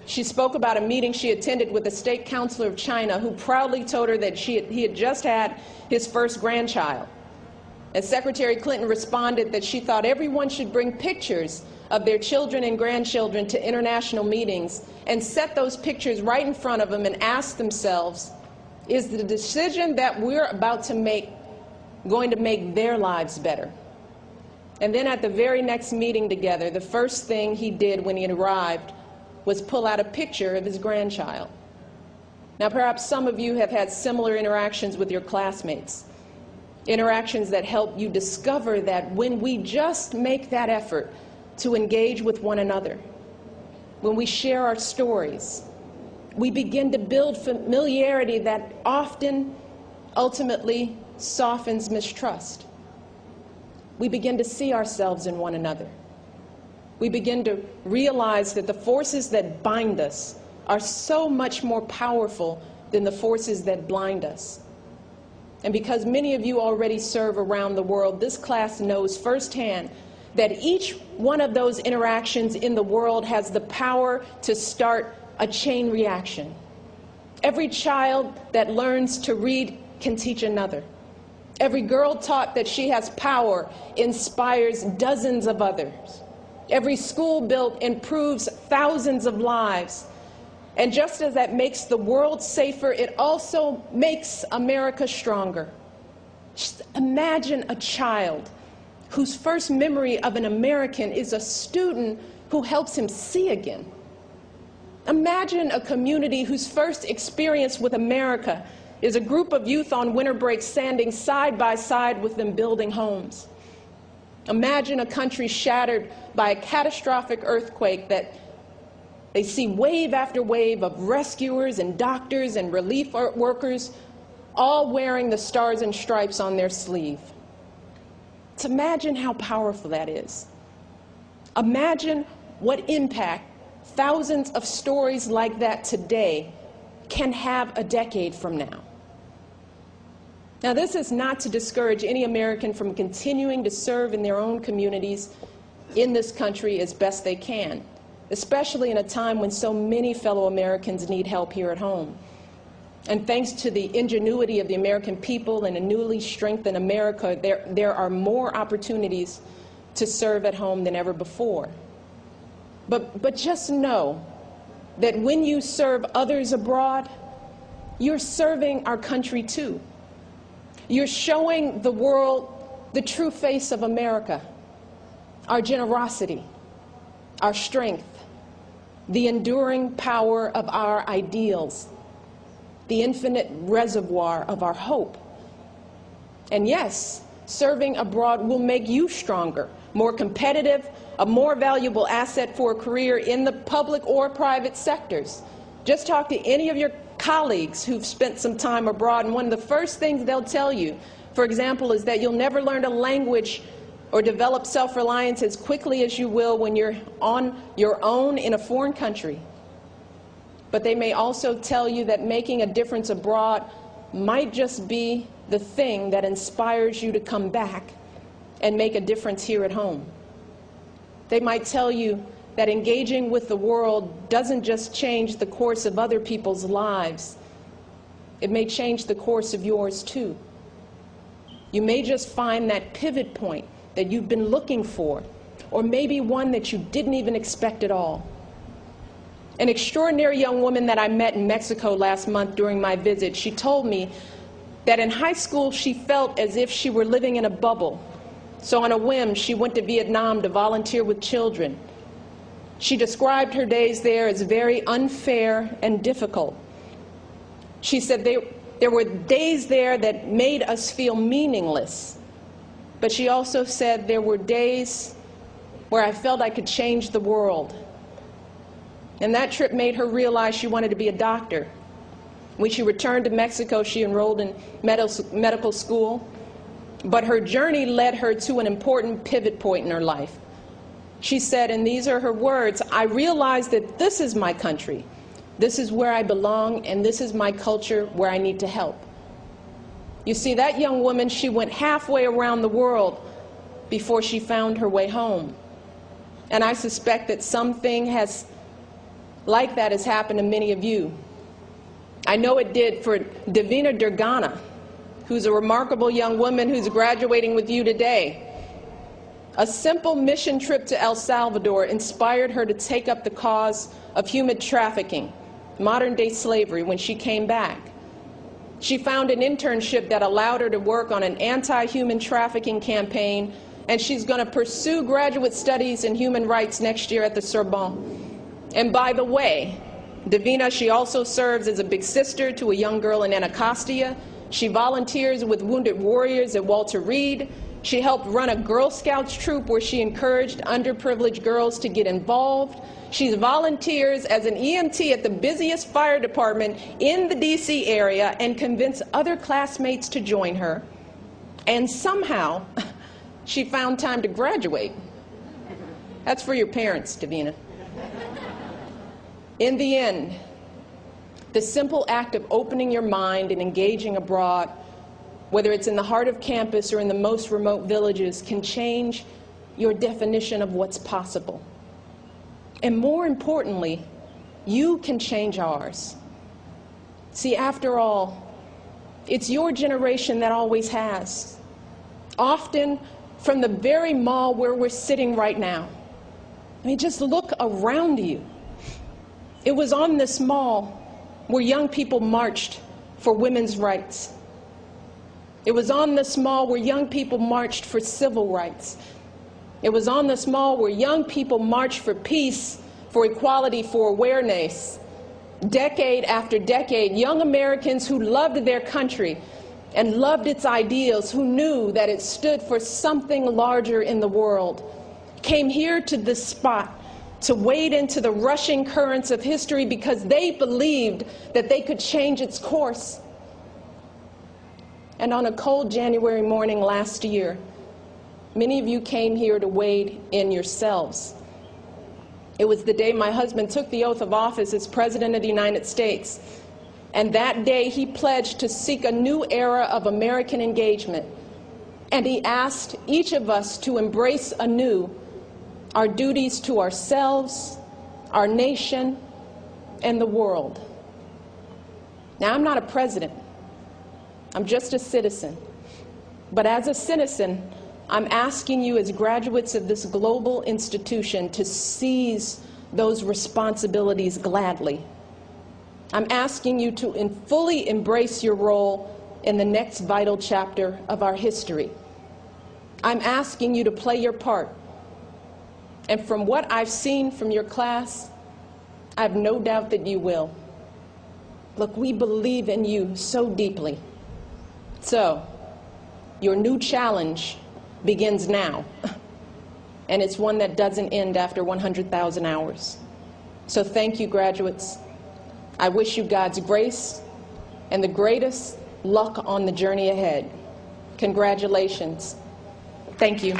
She spoke about a meeting she attended with the state counselor of China, who proudly told her that he had just had his first grandchild. And Secretary Clinton responded that she thought everyone should bring pictures of their children and grandchildren to international meetings and set those pictures right in front of them and ask themselves, is the decision that we're about to make going to make their lives better? And then at the very next meeting together, the first thing he did when he arrived was pull out a picture of his grandchild. Now, perhaps some of you have had similar interactions with your classmates, interactions that help you discover that when we just make that effort to engage with one another, when we share our stories, we begin to build familiarity that often, ultimately, softens mistrust. We begin to see ourselves in one another. We begin to realize that the forces that bind us are so much more powerful than the forces that blind us. And because many of you already serve around the world, this class knows firsthand that each one of those interactions in the world has the power to start a chain reaction. Every child that learns to read can teach another. Every girl taught that she has power inspires dozens of others. Every school built improves thousands of lives. And just as that makes the world safer, it also makes America stronger. Just imagine a child whose first memory of an American is a student who helps him see again. Imagine a community whose first experience with America is a group of youth on winter break standing side by side with them building homes. Imagine a country shattered by a catastrophic earthquake that they see wave after wave of rescuers and doctors and relief workers all wearing the stars and stripes on their sleeve. So imagine how powerful that is. Imagine what impact thousands of stories like that today can have a decade from now. Now, this is not to discourage any American from continuing to serve in their own communities in this country as best they can, especially in a time when so many fellow Americans need help here at home. And thanks to the ingenuity of the American people and a newly strengthened America, there are more opportunities to serve at home than ever before. But just know that when you serve others abroad, you're serving our country too. You're showing the world the true face of America, our generosity, our strength, the enduring power of our ideals, the infinite reservoir of our hope. And yes, serving abroad will make you stronger, more competitive, a more valuable asset for a career in the public or private sectors. Just talk to any of your colleagues who've spent some time abroad, and one of the first things they'll tell you, for example, is that you'll never learn a language or develop self-reliance as quickly as you will when you're on your own in a foreign country. But they may also tell you that making a difference abroad might just be the thing that inspires you to come back and make a difference here at home. They might tell you that engaging with the world doesn't just change the course of other people's lives. It may change the course of yours too. You may just find that pivot point that you've been looking for, or maybe one that you didn't even expect at all. An extraordinary young woman that I met in Mexico last month during my visit, she told me that in high school she felt as if she were living in a bubble. So on a whim, she went to Vietnam to volunteer with children. She described her days there as very unfair and difficult. She said there were days there that made us feel meaningless. But she also said there were days where I felt I could change the world. And that trip made her realize she wanted to be a doctor. When she returned to Mexico, she enrolled in medical school. But her journey led her to an important pivot point in her life. She said, and these are her words, "I realized that this is my country. This is where I belong, and this is my culture where I need to help." You see, that young woman, she went halfway around the world before she found her way home. And I suspect that something has like that has happened to many of you. I know it did for Davina Durgana, who's a remarkable young woman who's graduating with you today. A simple mission trip to El Salvador inspired her to take up the cause of human trafficking, modern-day slavery, when she came back. She found an internship that allowed her to work on an anti-human trafficking campaign, and she's going to pursue graduate studies in human rights next year at the Sorbonne. And by the way, Davina, she also serves as a big sister to a young girl in Anacostia. She volunteers with Wounded Warriors at Walter Reed. She helped run a Girl Scouts troop where she encouraged underprivileged girls to get involved. She volunteers as an EMT at the busiest fire department in the DC area and convinced other classmates to join her. And somehow, she found time to graduate. That's for your parents, Davina. In the end, the simple act of opening your mind and engaging abroad, whether it's in the heart of campus or in the most remote villages, can change your definition of what's possible. And more importantly, you can change ours. See, after all, it's your generation that always has. Often from the very mall where we're sitting right now. I mean, just look around you. It was on this mall where young people marched for women's rights. It was on this mall where young people marched for civil rights. It was on this mall where young people marched for peace, for equality, for awareness. Decade after decade, young Americans who loved their country and loved its ideals, who knew that it stood for something larger in the world, came here to this spot to wade into the rushing currents of history because they believed that they could change its course. And on a cold January morning last year, many of you came here to wade in yourselves. It was the day my husband took the oath of office as President of the United States. And that day he pledged to seek a new era of American engagement. And he asked each of us to embrace anew our duties to ourselves, our nation, and the world. Now, I'm not a president. I'm just a citizen. But as a citizen, I'm asking you as graduates of this global institution to seize those responsibilities gladly. I'm asking you to fully embrace your role in the next vital chapter of our history. I'm asking you to play your part. And from what I've seen from your class, I have no doubt that you will. Look, we believe in you so deeply. So, your new challenge begins now. And it's one that doesn't end after 100,000 hours. So thank you, graduates. I wish you God's grace and the greatest luck on the journey ahead. Congratulations. Thank you.